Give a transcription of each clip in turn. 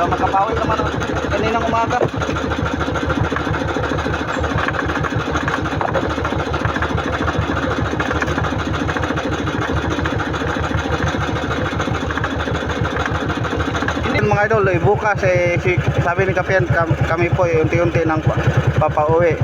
para makapawi naman ang kaninang umaga. Mga idol, bukas sabi ni Kapian kami po unti-unti nang papauwi.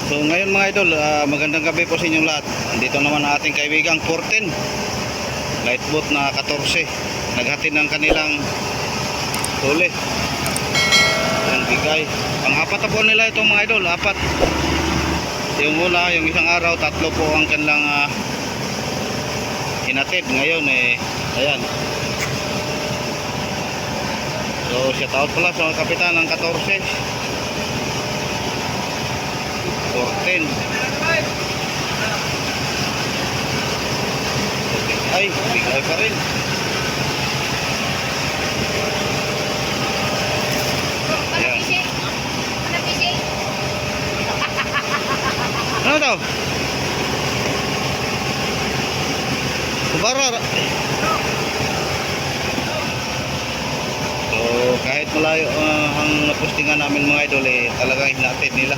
So ngayon mga idol, magandang gabi po sa inyong lahat. Dito naman ang ating kaibigang 14 lightboat na 14 naghatid ng kanilang huli. Ang bigay pang-apat na po nila itong mga idol, apat. Yung una, yung isang araw, tatlo po ang kanilang hinatid. Ngayon ayan. So shout out pala sa kapitan ng 14 ay, bigay pa rin. Ayan. Ano to? Kubara. So kahit malayo ang napostingan namin mga idol, talagang hinatid nila.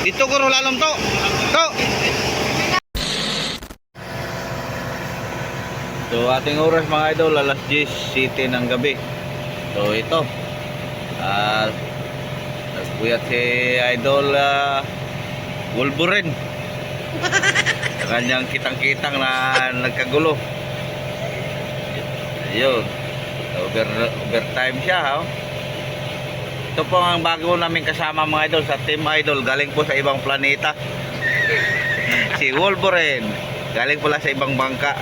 Dito ko lalom to. So ating oras mga idol, alas 10:07 ng gabi. So ito nagpuyat si idol Wolverine sa kanyang kitang-kitang na nagkagulo. Ayun, overtime siya, ha? Ito po ang bago namin kasama mga idol sa Team Idol. Galing po sa ibang planeta. Si Wolverine. Galing pala sa ibang bangka.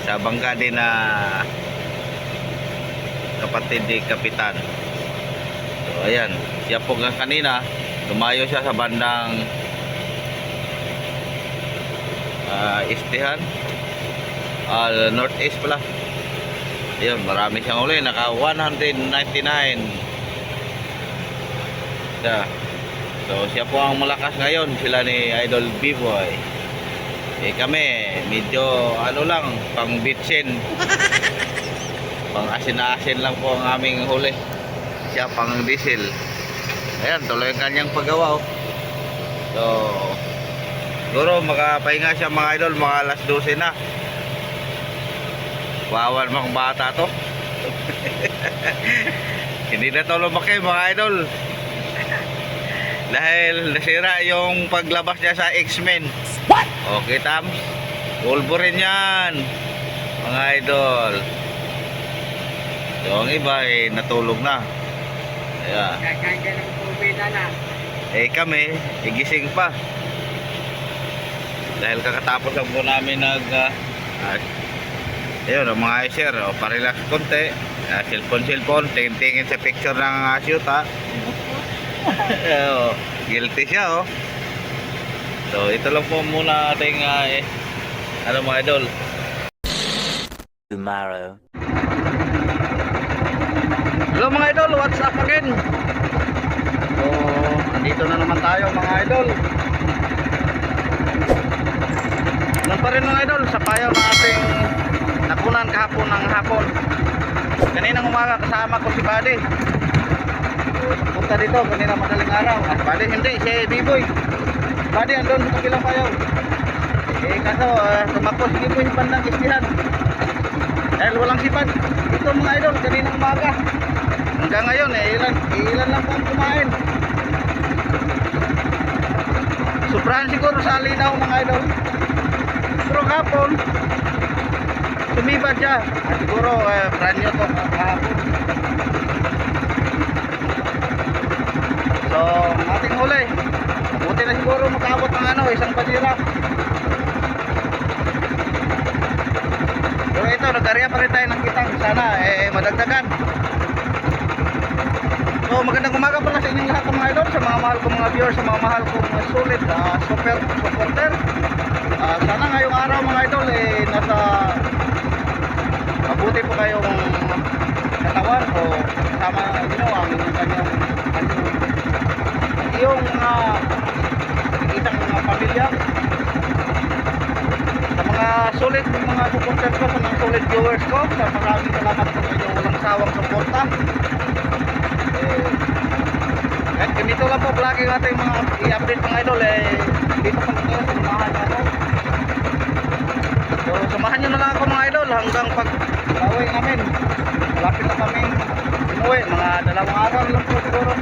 Sa bangka din na kapatid ni Kapitan. So ayan. Siya po nga kanina, tumayo siya sa bandang Istihan. Northeast pala. Ayun, marami siyang uli. Naka 199. So siya po ang malakas ngayon, sila ni Idol B-Boy. Kami medyo ano lang, pang bitsin, pang asin-asin lang po ang aming huli. Siya pang diesel. Ayan, tuloy ang kanyang paggawa. So siguro makapahinga siya mga idol, mga alas 12 na. Wawan mga bata to. Hindi na to lumaki mga idol, dahil nasira yung paglabas niya sa X-Men. Okay, Tams? Wolverine yan mga idol. So ang iba natulog na. Ayan. Kami gising pa, dahil kakatapos lang po namin ayun, mga iser, parelax konti, cellphone, tingin sa picture ng shoot, ha. Guilty siya, So ito lang po muna ating mga idol. Tomorrow. Hello mga idol, what's up again? So andito na naman tayo mga idol. Nung pa rin mga idol, sa payaw ng ating nakunan kahapon ng hapon. Kaninang umaga kasama ko si Buddy. Punta dito kanina madaling araw. At Buddy hindi, si B-Boy. Buddy andun sa kabilang payaw. Kaso tumakbo sige po yung bandang Istihan. Dahil walang sipag. Ito mga idol, kaninang umaga hanggang ngayon ilan lang po ang kumain. Sobrahan siguro sa linaw mga idol. Pero kahapon tumibad siya. Siguro pranyo to kahapon. So ating huli, buti na siguro makaabot ng isang padira. Pero ito, nagkarya pa rin tayo ng kitang. Sana madagdagan. So magandang umaga pala sa inyong lahat mga idol, sa mga mahal kong mga viewers, sa mga mahal kong sulit supporter. Sana ngayong araw mga idol nasa mabuti po kayong katawan o kasama nyo ang kanyang yung isang mga pamilya, sa mga sulit mga supporters ko, sa mga sulit viewers ko, sa maraming salamat po sa inyong walang sawang suporta. At ganito lang po lagi natin mga i-update mga idol dito pa kayo sa samahan nyo ako. So samahan nyo na lang ako mga idol hanggang pag-uwi namin. Malapit na kami umuwi, mga 2 araw lang po siguro.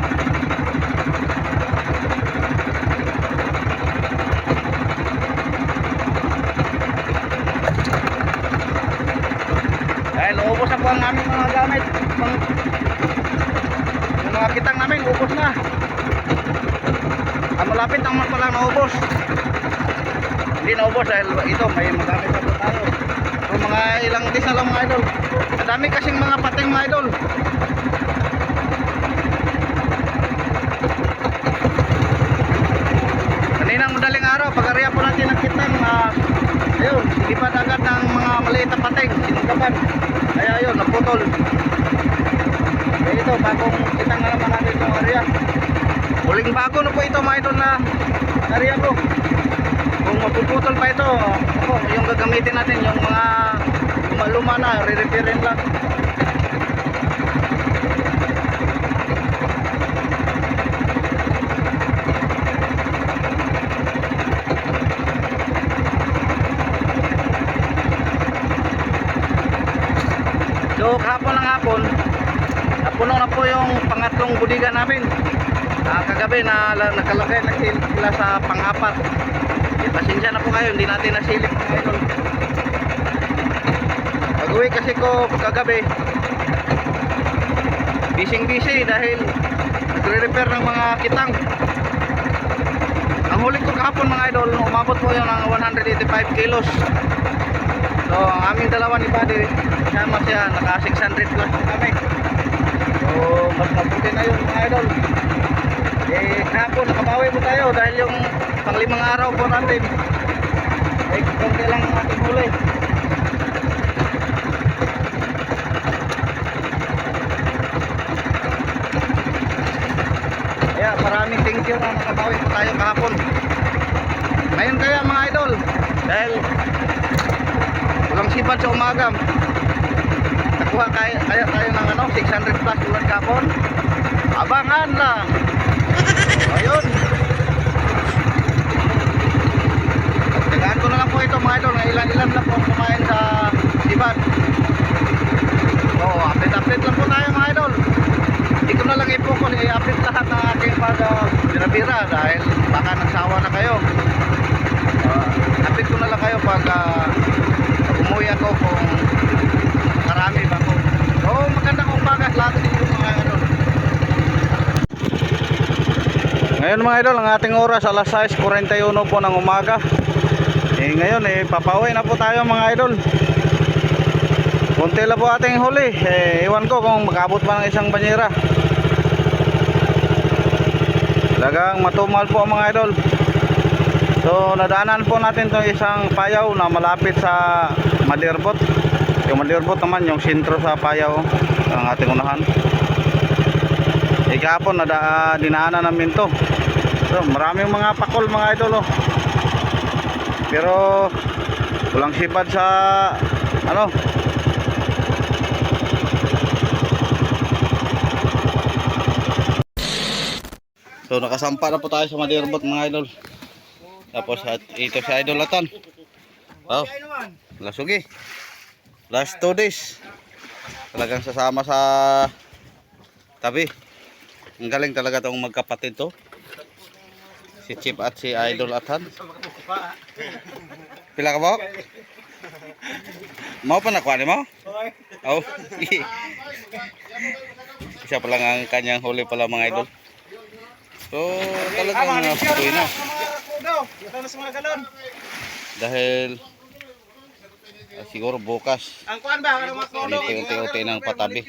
Dahil ubos na po ang aming mga gamit, yung mga kitang namin ubos na. Malapit naman pala naubos. Hindi naubos dahil ito may magamit na po tayo. So mga ilang days na lang mga idol. Madami kasing mga pating mga idol. Kaninang madaling araw pag-ariya po natin ang kitang ayun, silipad agad ng mga maliit na pating, sinunggapan. Kaya ayun, naputol. Kaya ito, bagong kitang na naman natin itong area. Huling bago na po ito mga idol na area ko. Kung mapuputol pa ito, yung gagamitin natin, yung mga luma na, re-repairin lang. So kahapon ng hapon, napuno na po yung pangatlong budigan namin. Kagabi na nakalagay na sila sa pang-4. Pasensya na po kayo, hindi natin nasilip ngayon. Pag-uwi kasi ko kagabi, busy dahil nagre-repair ng mga kitang. Ang huli ko kahapon mga idol, umabot po yun ng 185 kilos. So ang aming dalawa ni Buddy, sama siya, naka 600 plus kami. So mas mabuti na yun mga idol. Kahapon nakabawi po tayo dahil yung pang-5 araw po natin konti lang ang ating huli. Kaya maraming thank you na nakabawi po tayo kahapon. Ngayon kaya mga idol, dahil walang sipad sa umaga, nakuha kaya tayo ng 600 plus ulan kahapon. Abangan lang. Ayun. Tagaan ko na lang po ito mga idol, ilan-ilan lang po kumain sa sibad. Update lang po tayo mga idol. Hindi ko na lang i-focus, i-update lahat ng aking pag-bira-bira dahil baka nagsawa na kayo. Update ko na lang kayo pag umuwi ako kung marami ba ko. So magandang umaga lahat ninyo mga idol. Ngayon mga idol, ang ating oras alas 6:41 po ng umaga. Ngayon papauwi na po tayo mga idol. Kunti lang po ating huli. Iwan ko kung makabot pa ng isang banyera. Talagang matumal po mga idol. So nadaanan po natin itong isang payaw na malapit sa Madirbot. Yung Madirbot naman yung sentro sa payaw ang ating unahan. Kahapon dinaanan namin to. So maraming mga pakol mga idol pero walang sipad sa So nakasampa na po tayo sa Madirbot mga idol. Tapos ito si Idol Atan. Wow, lasugi. Last 2 days talagang sasama sa tabi. Ang galing talaga itong magkapatid to, si Chip at si Idol Atan. Pila ka ba? Mau pa nakuha ni mo? Oh. Isa pa lang ang kanyang huli pala mga idol. So talagang naputoy na. Dahil Siguro bukas. Ang kuan ba karong maklolo. Unti-unti ng patabi.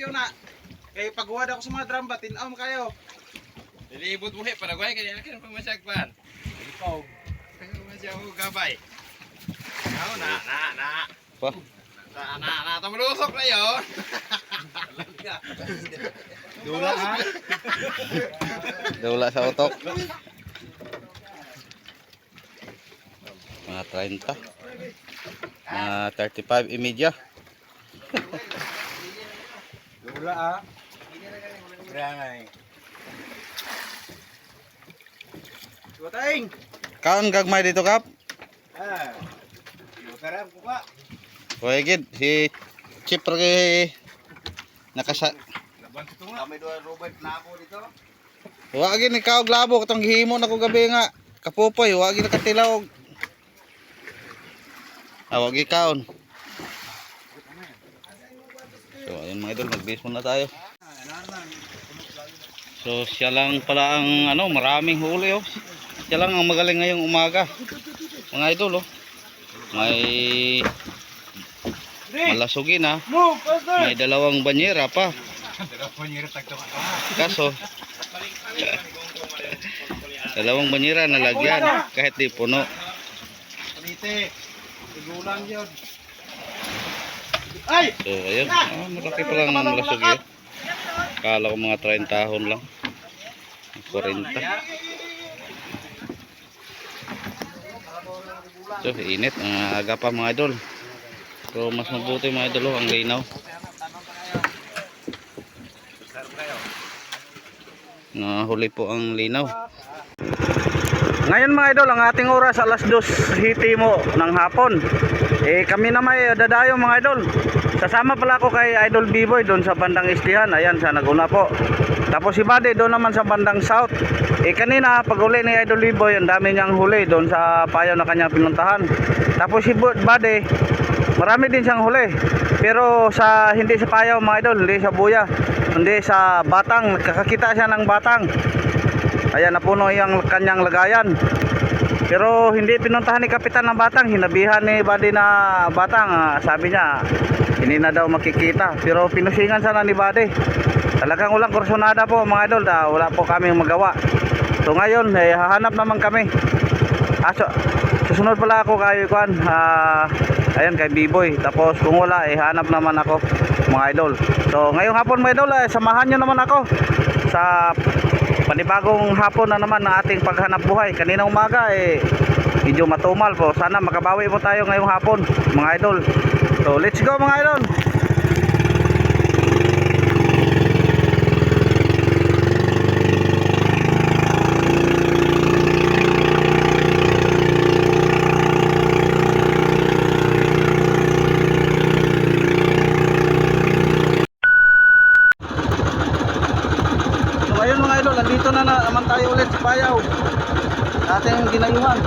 Kay paghuwad ako sa mga drum ba tin-aw kayo. Nilibot mo Paraguay kaya akin pang masyagpan. Ikaw. Masyaw gabay. Ako na. Pa. Na tamalusok na yun. Dula ha. Dawla sa utok. Mga 30. Mga 35 imedya. Dula ha. Brangay. Suwataing. Kaon gagmay dito kap. Ah. Karam ko pa. Hoy gid si Chip kay nakasa. Kami duha Robert na ako dito. Wa gid ni kaog labo katong gihimo nako gabi nga. Kapopoy wa gid nakatilaw. Wa gid kaon. So ayun mga idol, mag-base muna tayo. So siya lang pala ang maraming huli oh. Siya lang ang magaling ngayong umaga. Mga idol oh. May malasugin ha. May dalawang banyera pa. Kaso dalawang banyera nalagyan kahit di puno. Palite. Sigulang yun. Ay! So ayun, malaki pa lang malasug yun. Kala ko mga 30 tahon lang. 40. So init, aga pa mga idol. Pero mas mabuti mga idol ang linaw. Nahuli po ang linaw. Ngayon mga idol, ang ating oras alas 2:00 ng hapon. Kami na may dadayo mga idol. Sasama pala ako kay Idol B-Boy doon sa bandang Istihan. Ayan, sa naguna po. Tapos si Buddy doon naman sa bandang South. Kanina pag uli ni Idol B-Boy, ang dami niyang huli doon sa payaw na kanyang pinuntahan. Tapos si Buddy, marami din siyang huli. Pero hindi sa payaw mga idol, hindi sa buya, hindi sa batang. Nakakita siya ng batang. Ayan, napuno yung kanyang lagayan. Pero hindi pinuntahan ni Kapitan ng batang. Hinabihan ni Buddy na batang. Sabi niya, hindi na daw makikita. Pero pinusingan sana ni Buddy. Talagang walang kursonada po mga idol. Wala po kami magawa. So ngayon, hahanap naman kami. Susunod pala ako kay Juan. Ayan, kay B-Boy. Tapos kung wala, hanap naman ako mga idol. So ngayong hapon mga idol, samahan nyo naman ako sa panibagong hapon na naman ng ating paghanap buhay. Kanina umaga medyo matumal po. Sana makabawi po tayo ngayong hapon mga idol. So let's go mga idol. Nandito na naman tayo ulit sa payaw ating ginayuhan.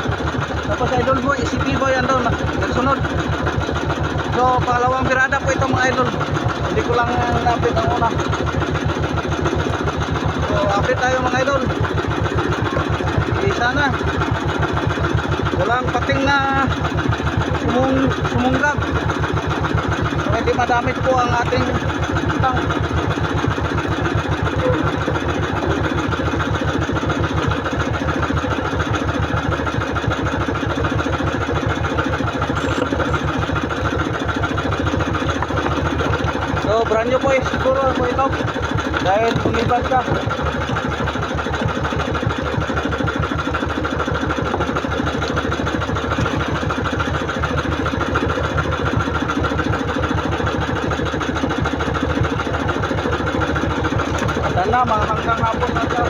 Tapos Idol Boy, si B-Boy andun nagsunod. So pangalawang birada po ito mga idol. Hindi ko lang napit ang una. So update tayo mga idol. Sana walang pating na sumunggab. So hindi madamit po ang ating utang. So brand new po siguro po ito dahil lumibad ka. At na mga hanggang hapon na ito.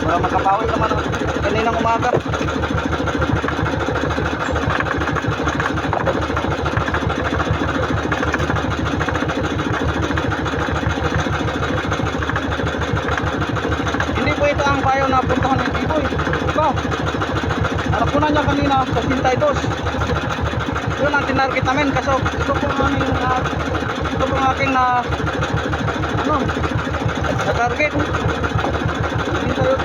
Para makabawi naman ang kaninang umaga. Napuntahan ng B-Boy. Diba? Napunan niya kanina sa Sintay-Dos. Yun ang tinarget namin. Kaso ito po ang aking na target. Sintay-Dos.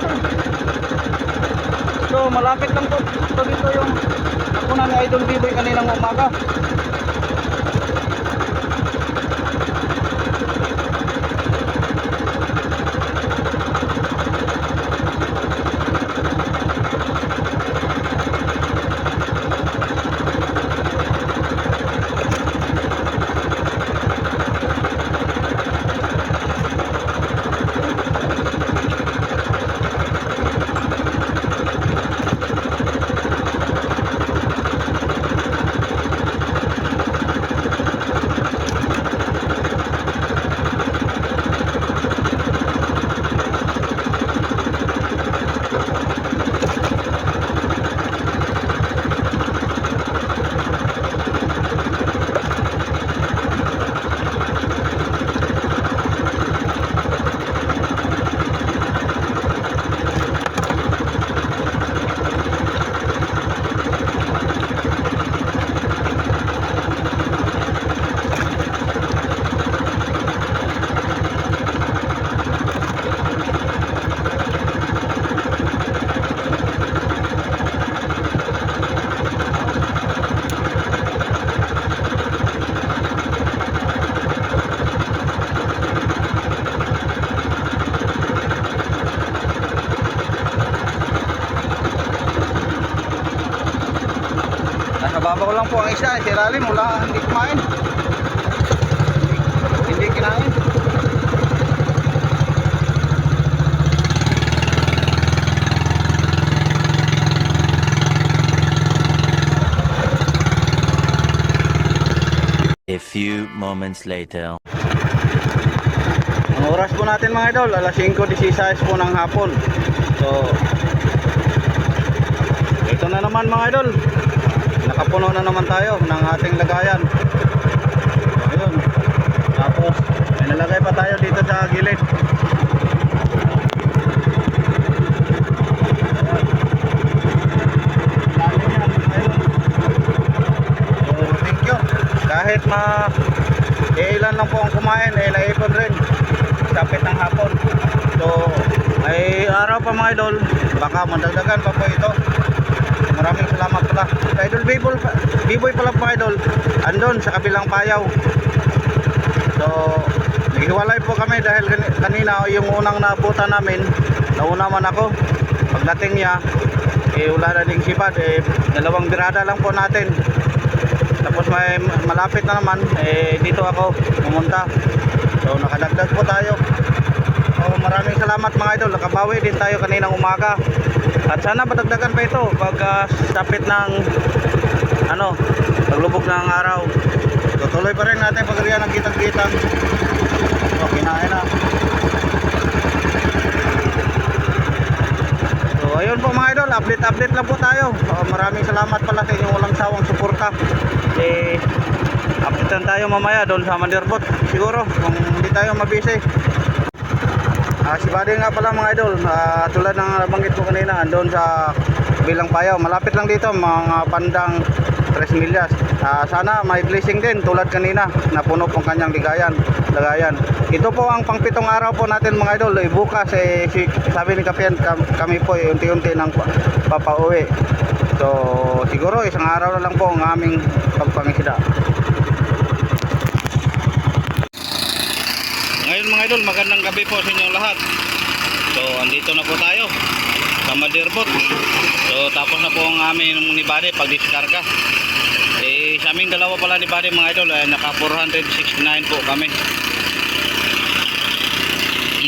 So So malapit lang po dito yung nakunan ni Idol Biboy kaninang umaga. Nababaw lang po ang isa, si Ralim wala, hindi kumain. Hindi kinain. A few moments later. Ang oras po natin mga idol, alas 5:16 po ng hapon. So ito na naman mga idol, nakapuno na naman tayo ng ating lagayan. Ayun. Tapos may nalagay pa tayo dito sa gilid. So thank you. Kahit ilan lang po ang kumain, naipon rin kapit ng hapon. So may araw pa mga idol, baka madagdagan pa po ito. Maraming salamat pala sa Idol Biboy pala mga idol, andon sa kabilang payaw. So naghiwalay po kami dahil kanina yung unang naabutan namin, nauna man ako. Pagdating niya wala na ding sipad, dalawang birada lang po natin. Tapos may malapit na naman, dito ako pumunta. So nakadagdag po tayo. So maraming salamat mga idol, nakabawi din tayo kaninang umaga. At sana patagdagan pa ito pag sapit ng paglubog ng araw. Tutuloy pa rin natin pagkariyan ng kitang-kitang. So kinain na. So ayun po mga idol, update lang po tayo. Maraming salamat pala sa inyong walang sawang suporta. Updatean tayo mamaya doon sa Mandirbot siguro kung hindi tayo mabisi. Si Buddy nga pala mga idol, tulad ng nabanggit ko kanina, andun sa bilang payaw, malapit lang dito mga bandang 3 milyas. Sana may blessing din tulad kanina, napuno pong kanyang lagayan. Ito po ang pang-7 araw po natin mga idol. Bukas sabi ni Kapian, kami po unti-unti nang papauwi. So siguro isang araw na lang po ang aming pagpangisda. Ngayon mga idol, magandang gabi po sa inyong lahat. So andito na po tayo sa Mandirbot. So tapos na po ang aming ni Buddy pagdiskarga. Sa aming dalawa pala ni Buddy mga idol, naka 469 po kami.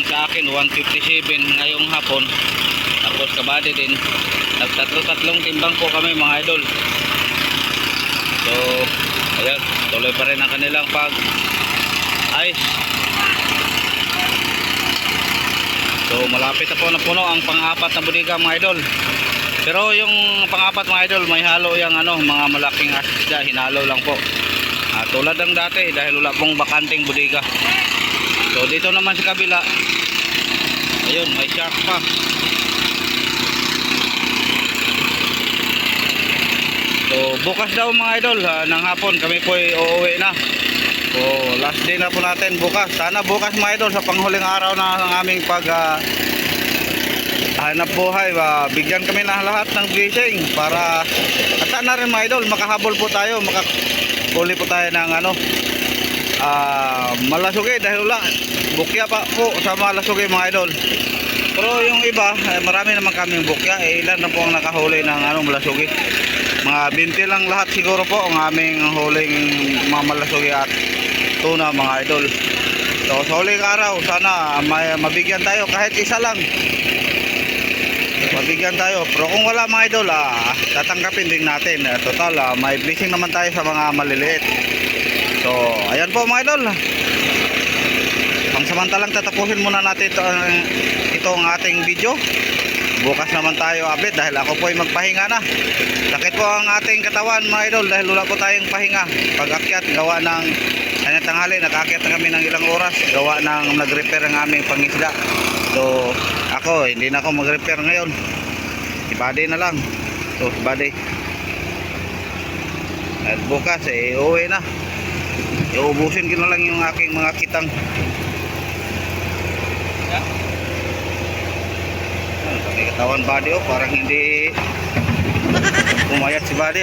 Sa akin 157 ngayong hapon. Tapos ka Buddy din, nagtatlo-tatlong timbang po kami mga idol. So ayan, tuloy pa rin ang kanilang pag-ice. So malapit na po na puno ang pang-apat na bodega mga idol. Pero yung pang-apat mga idol, may halo yung mga malaking asisda, hinalo lang po. Tulad ng dati dahil wala pong bakanting bodega. So dito naman sa kabila, ayun, may shark pa. So bukas daw mga idol, ng hapon kami po uuwi na. So last day na po natin bukas. Sana bukas mga idol sa panghuling araw na ng aming hanap buhay, bigyan kami na lahat ng blessing para at sana rin mga idol makahabol po tayo, makahuli po tayo ng ano, malasugi dahil wala bukya pa po sa malasugi mga idol. Pero yung iba, marami naman kaming bukya, ilan na po ang nakahuli ng ano, malasugi. Mga 20 lang lahat siguro po ang aming huling mga malasugi at tuna mga idol. So sa huling araw sana mabigyan tayo kahit isa lang. Mabigyan tayo. Pero kung wala mga idol, tatanggapin din natin. Total, may blessing naman tayo sa mga maliliit. So ayan po mga idol. Pangsamantalang tatapusin muna natin itong ating video. Bukas naman tayo update dahil ako po ay magpahinga na. Sakit po ang ating katawan mga idol dahil wala po tayong pahinga. Pag-akyat, gawa ng tanghali, nag-akyat na kami ng ilang oras. Gawa ng nag-repair ang aming pangisda. So ako, hindi na ako mag-repair ngayon. Si Buddy na lang. So si Buddy. At bukas, uwi na. Iubusin ko na lang yung aking mga kitang. May katawan Buddy, parang hindi pumayat si Buddy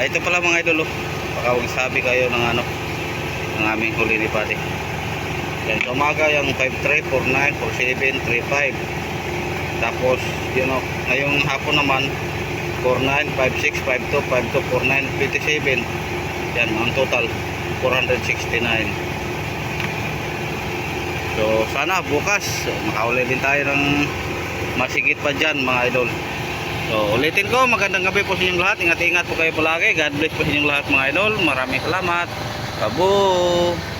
ito pala mga idol, baka huwag sabi kayo ng ano, ng aming huli ni Buddy. Yan, sa umaga yung 53, 49, 47, 35. Tapos yun ngayong hapon naman 49, 56, 52, 52, 49, 57. Yan, ang total 469. So sana bukas makahuli din tayo ng masigit pa dyan mga idol. So ulitin ko, magandang gabi po sa inyong lahat. Ingat-ingat po kayo palagi. God bless po sa inyong lahat mga idol. Maraming salamat. Kabo.